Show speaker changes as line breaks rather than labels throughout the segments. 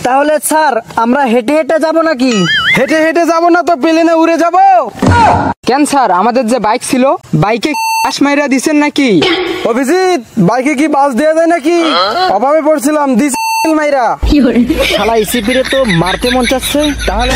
তাহলে স্যার আমরা হেঁটে হেঁটে যাব নাকি?
হেঁটে হেঁটে যাব না তো প্লেনে উড়ে যাব।
কেন স্যার, আমাদের যে বাইক ছিল বাইকে বাস মাইরা দিছেন নাকি?
অভিজিৎ, বাইকে কি বাস দেওয়া যায় নাকি? অভাবে পড়ছিলাম, দিস মাইরা।
শালা ইসিপি রে তো মারতে মন চাচ্ছে।
তাহলে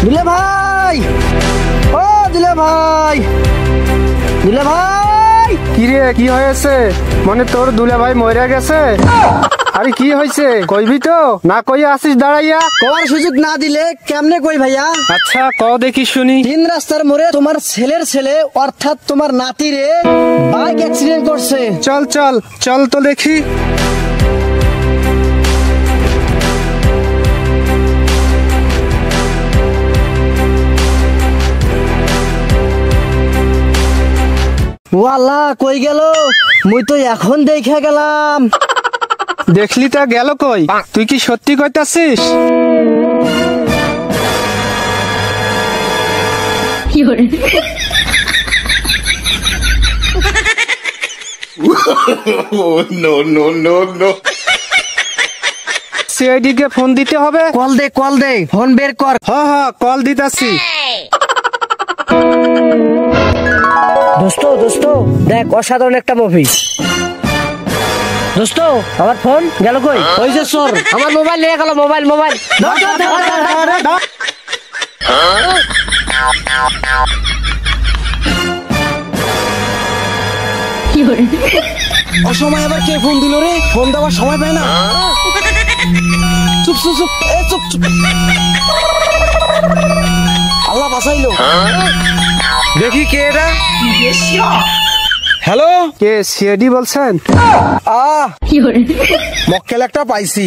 দিলে ভাই, ও দিলে ভাই, দিলে ভাই।
কি রে, কি হয়েছে? মানে তোর দুলা ভাই মরে গেছে? আরে কি হয়েছে কইবি তো? না কই আসিস দাঁড়াইয়া?
কবার সুযোগ না দিলে কেমনে কই ভাইয়া?
আচ্ছা ক দেখি শুনি।
তিন রাস্তার মোড়ে তোমার ছেলের ছেলে অর্থাৎ তোমার নাতি রে বাইক অ্যাক্সিডেন্ট করছে।
চল চল চল তো দেখি।
ওয়াল্লা কই গেল? মুই তো এখন দেখে গেলাম।
দেখলি তা গেল কই? তুই কি সত্যি কইতাছিস? সিআইডি কে ফোন দিতে হবে।
কল দে, কল দে, ফোন বের কর।
হ্যাঁ কল দিতাছি।
দোস্ত দোস্ত দেখ, অসাধারণ একটা মুভি। দোস্ত আমার ফোন গেল কই? ওই যে সর, আমার মোবাইল নিয়ে গেল। মোবাইল মোবাইল
অসময় আবার কে ফোন দিল রে? ফোন দেওয়ার সময় পায় না। চুপ চুপ চুপ, এ চুপ চুপ। আল্লাহ বাঁচাইলো। দেখি কে এটা? হ্যালো, কে সিআইডি বলছেন? মক্কেল একটা পাইছি।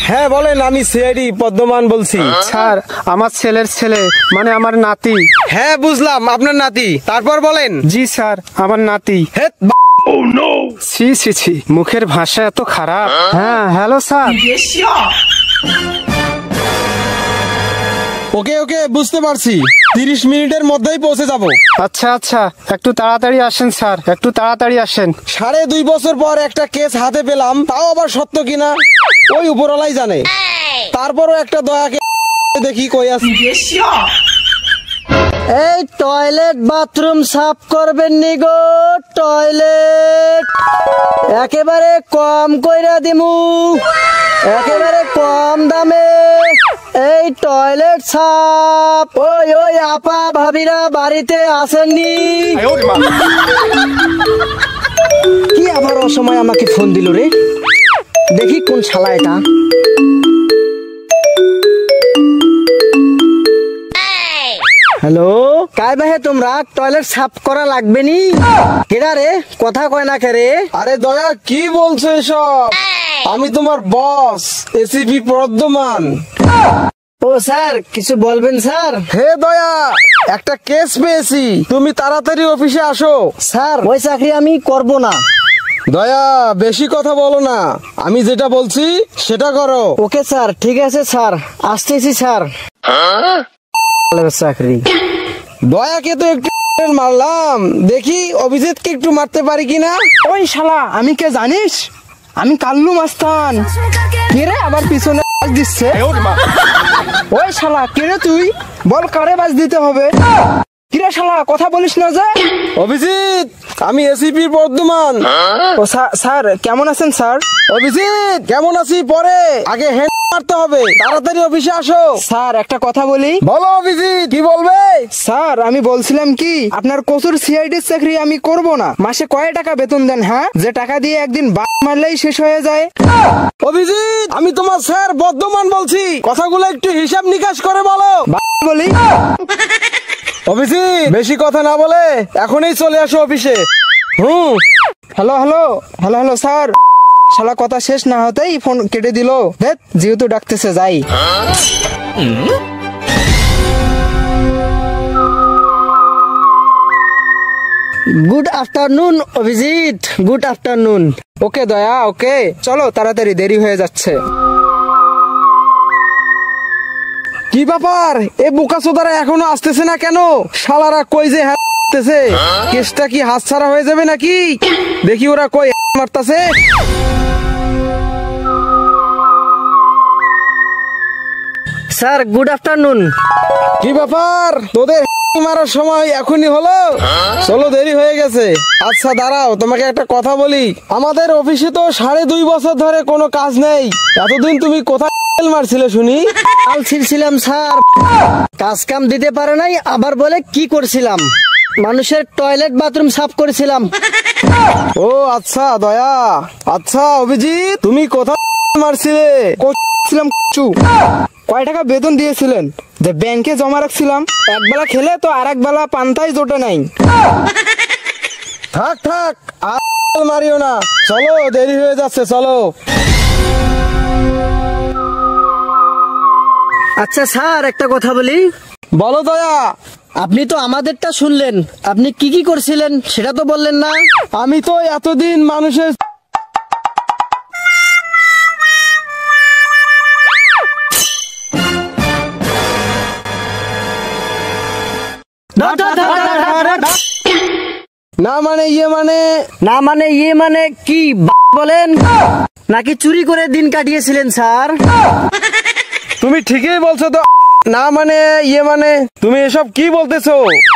হ্যাঁ বলেন, আমি সিআইডি পদ্মমান বলছি। স্যার, আমার ছেলের ছেলে মানে আমার নাতি। হ্যাঁ বুঝলাম, আপনার নাতি। তারপর বলেন। জি স্যার, আমার নাতি। ছি ছি ছি, মুখের ভাষা এত খারাপ। হ্যাঁ হ্যালো স্যার। ওকে ওকে, বুঝতে পারছি। 30 মিনিটের মধ্যেই পৌঁছে যাব। আচ্ছা আচ্ছা, একটু তাড়াতাড়ি আসেন স্যার, একটু তাড়াতাড়ি আসেন। 2.5 বছর পর একটা কেস হাতে পেলাম, তাও আবার সত্য কিনা ওই উপরওয়ালাই জানে। তারপরও একটা দয়াকে দেখি কই আছে।
এই টয়লেট বাথরুম সাফ করবেন নি গো? টয়লেট একেবারে কম কইরা দিমু, একেবারে কম দামে। এই টয়লেট সাফ। ওই ওই আপা ভাবিরা বাড়িতে আসেননি? কি আবার অসময় আমাকে ফোন দিল রে? দেখি কোন শালা এটা। হ্যালো, কাই ভাই তোমরা? টয়লেট সাফ করা লাগবে নি? কেডা রে, কথা কয় না কে রে?
আরে দয়া, কি বলছো এসব? আমি তোমার বস এসিপি পদ্মমান।
ও স্যার, কিছু বলবেন স্যার?
হে দয়া, একটা কেস পেয়েছি, তুমি তাড়াতাড়ি অফিসে আসো।
স্যার ওই চাকরি আমি করব না।
দয়া, বেশি কথা বলো না, আমি যেটা বলছি সেটা করো।
ওকে স্যার, ঠিক আছে স্যার, আসতেছি স্যার। চাকরি
দয়াকে তো একটু মারলাম, দেখি অভিজিৎকে একটু মারতে পারি কিনা।
ওই শালা, আমি কে জানিস? আমি কাল্লু মাস্তান। কে রে আবার পিছনে বাজ দিচ্ছে? ওই শালা, কে রে তুই? বল কারে বাজ দিতে হবে? কিরে শালা, কথা বলিস না যে?
অভিজিৎ, আমি এসিপি বর্ধমান।
ও স্যার, কেমন আছেন স্যার?
অভিজিৎ, কেমন আছি পরে, আগে হ্যাঁ মারতে হবে, তাড়াতাড়ি অফিসে আসো।
স্যার একটা কথা বলি।
বলো অভিজিৎ, কি বলবে?
স্যার আমি বলছিলাম কি, আপনার কচুর সিআইডির চাকরি আমি করব না। মাসে কয় টাকা বেতন দেন? হ্যাঁ, যে টাকা দিয়ে একদিন মারলেই শেষ হয়ে যায়।
অভিজিৎ, আমি তোমার স্যার বর্ধমান বলছি, কথাগুলো একটু হিসাব নিকাশ করে বলো।
বলি
অভিজিৎ, বেশি কথা না বলে এখনই চলে আসো অফিসে।
Hello hello hello hello sir, শালা কথা শেষ না হতেই ফোন কেটে দিল। যেহেতু ডাকতেছে যাই।
Good afternoon Abhijit, good afternoon.
Okay Daya, okay চলো তাড়াতাড়ি, দেরি হয়ে যাচ্ছে।
কি ব্যাপার, এ বোকাচোদারা এখনো আসতেছে না কেন? শালারা কই যে হাঁটতেছে, কেসটা কি হাতছাড়া হয়ে যাবে নাকি? দেখি ওরা কই মারতাছে।
Sir good afternoon.
কি ব্যাপার, তোদের মারার সময় এখনই হলো? চলো, দেরি হয়ে গেছে। আচ্ছা দাঁড়াও, তোমাকে একটা কথা বলি। আমাদের অফিসে তো 2.5 বছর ধরে কোনো কাজ নেই। এতদিন তুমি কোথায় মারছিলে শুনি?
কাল ছিড়ছিলাম স্যার, কাজ কাম দিতে পারে নাই, আবার বলে কি করছিলাম, মানুষের টয়লেট বাথরুম সাফ করেছিলাম।
ও আচ্ছা দয়া, আচ্ছা অভিজিৎ, তুমি কোথায় মারছিলে?
ছিলাম কয় টাকা বেতন দিয়েছিলেন? যে ব্যাংকে জমা রাখছিলাম, একবেলা খেলে তো আর একবেলা পান্তাই জোটে নাই।
থাক থাক, আর মারিও না, চলো দেরি হয়ে যাচ্ছে, চলো।
আচ্ছা স্যার একটা কথা বলি।
বলো দয়া।
আপনি তো আমাদেরটা শুনলেন, আপনি কি কি করছিলেন সেটা তো বললেন না।
আমি তো এতদিন মানুষের না মানে
ইয়ে মানে কি বলেন, নাকি চুরি করে দিন কাটিয়েছিলেন স্যার?
তুমি ঠিকই বলছো তো। না মানে ইয়ে মানে, তুমি এসব কি বলতেছো?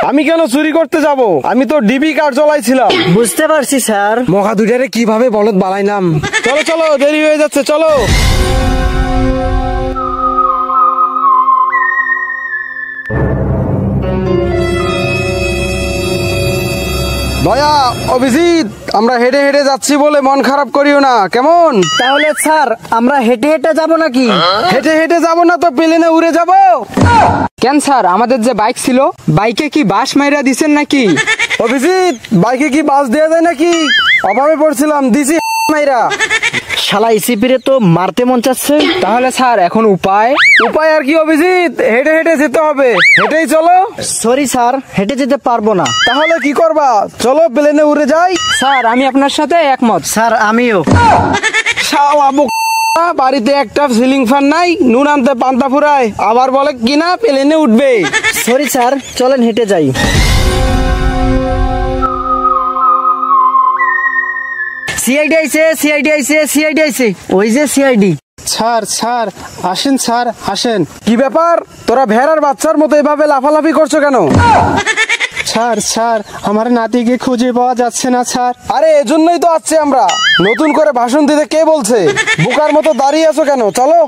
আমি কেন চুরি করতে যাব? আমি তো ডিবি কার্ড চলাইছিলাম।
বুঝতে পারছি স্যার।
মহা দুইটারে কিভাবে বলদ বানাইলাম। চলো চলো, দেরি হয়ে যাচ্ছে, চলো। দয়া, অভিজিৎ, আমরা হেঁটে হেঁটে যাচ্ছি বলে মন খারাপ করিও না, কেমন?
তাহলে স্যার আমরা হেঁটে হেঁটে যাব নাকি?
হেঁটে হেঁটে যাবো না তো প্লেনে উড়ে যাব।
কেন স্যার, আমাদের যে বাইক ছিল, বাইকে কি বাস মাইরা দিছেন নাকি?
অভিজিৎ, বাইকে কি বাস দেওয়া যায় নাকি? অভাবে পড়ছিলাম, দিছি মাইরা।
শালা ইসিপিরে তো মারতে মন চাচ্ছে।
তাহলে স্যার এখন উপায়?
উপায় আর কি অভিজিৎ, হেঁটে হেঁটে যেতে হবে। হেঁটেই চলো।
সরি স্যার, হেঁটে যেতে পারবো না।
তাহলে কি করবা? চলো প্লেনে উড়ে যাই।
স্যার আমি আপনার সাথে একমত।
স্যার আমিও।
শালা বোকা, বাড়িতে একটা সিলিং ফ্যান নাই, নুন আনতে পান্তা ফুরায়, আবার বলে কিনা প্লেনে উঠবে।
সরি স্যার, চলেন হেঁটে যাই। সিআইডি আইছে, সিআইডি আইছে, সিআইডি আইছে, ওই যে সিআইডি।
স্যার স্যার আসেন, স্যার আসেন।
কি ব্যাপার, তোরা ভেড়ার বাচ্চার মতো এভাবে লাফালাফি করছো কেন?
স্যার স্যার আমার নাতিকে খুঁজে পাওয়া যাচ্ছে না স্যার।
আরে এজন্যই তো আসছে আমরা। নতুন করে ভাষণ দিতে কে বলছে? বোকার মতো দাঁড়িয়ে আছো কেন? চলো।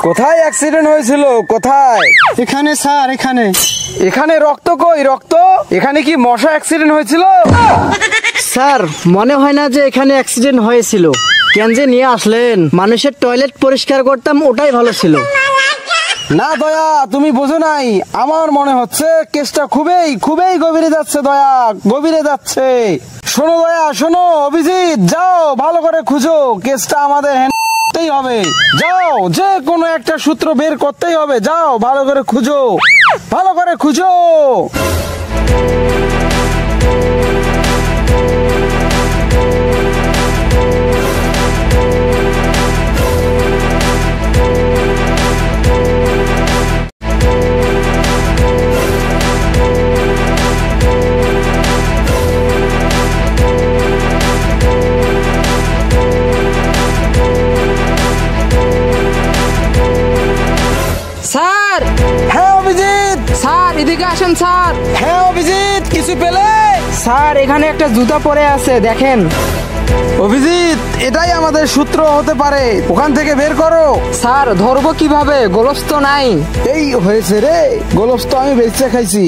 কোথায় অ্যাক্সিডেন্ট হয়েছিল? কোথায়?
এখানে স্যার, এখানে।
এখানে রক্ত কই? রক্ত? এখানে কি মশা অ্যাক্সিডেন্ট হয়েছিল?
স্যার মনে হয় না যে এখানে অ্যাক্সিডেন্ট হয়েছিল। কেন যে নিয়ে আসলেন? মানুষের টয়লেট পরিষ্কার করতাম, ওটাই ভালো ছিল।
না দয়া, তুমি বোঝো নাই। আমার মনে হচ্ছে কেসটা খুবই খুবই গভীরে যাচ্ছে। দয়া, গভীরে যাচ্ছে। শোনো দয়া, শোনো। অভিজিৎ, যাও ভালো করে খুঁজো, কেসটা আমাদের করতেই হবে। যাও, যে কোনো একটা সূত্র বের করতেই হবে। যাও ভালো করে খুঁজো, ভালো করে খুঁজো।
স্যার।
হ্যাঁ অভিজিৎ।
স্যার এদিকে আসেন স্যার।
হ্যাঁ অভিজিৎ, কিছু পেলে?
স্যার এখানে একটা জুতা পরে আছে, দেখেন।
অভিজিৎ, এটাই আমাদের সূত্র হতে পারে, ওখান থেকে বের করো।
স্যার ধরবো কিভাবে, গোলস তো নাই।
এই হয়েছে রে, গ্লোভস তো আমি বেঁচে খাইছি,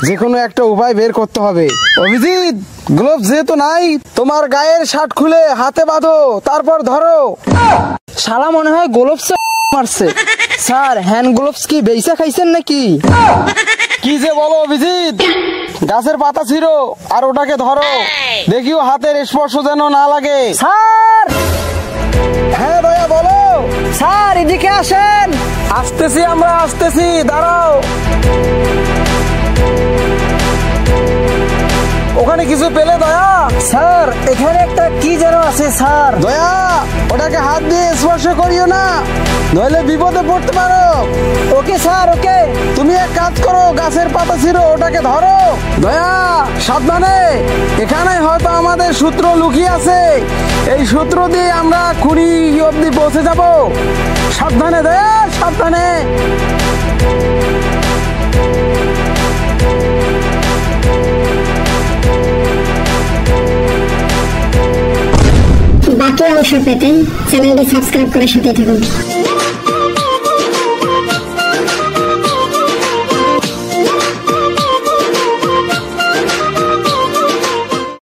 যে কোনো একটা উপায় বের করতে হবে। অভিজিৎ, গ্লোভস যেহেতু নাই, তোমার গায়ের শার্ট খুলে হাতে বাঁধো, তারপর ধরো।
শালা মনে হয় গোলস মারছে। স্যার হ্যান্ড গ্লোভস কি বেইসা খাইছেন নাকি?
কি যে বলো অভিজিৎ, গাছের পাতা ছিঁড়ো আর ওটাকে ধরো, দেখিও হাতের স্পর্শ যেন না লাগে।
স্যার,
হ্যাঁ দয়া বলো।
স্যার এদিকে আসেন।
আসতেছি, আমরা আসতেছি, দাঁড়াও। ওখানে কিছু পেলে দয়া?
স্যার এখানে একটা কি যেন আছে স্যার।
দয়া, ওটাকে হাত দিয়ে স্পর্শ করিও না, নইলে বিপদে পড়তে পারো।
ওকে স্যার, ওকে।
তুমি এক কাজ করো, গাছের পাতা ছিঁড়ো, ওটাকে ধরো। দয়া, সাবধানে, এখানে হয়তো আমাদের সূত্র লুকিয়ে আছে, এই সূত্র দিয়ে আমরা খুঁড়ি অব্দি পৌঁছে যাব। সাবধানে দয়া, সাবধানে।
বাকি অংশ পেতে চ্যানেলটি সাবস্ক্রাইব করে সাথে থাকুন।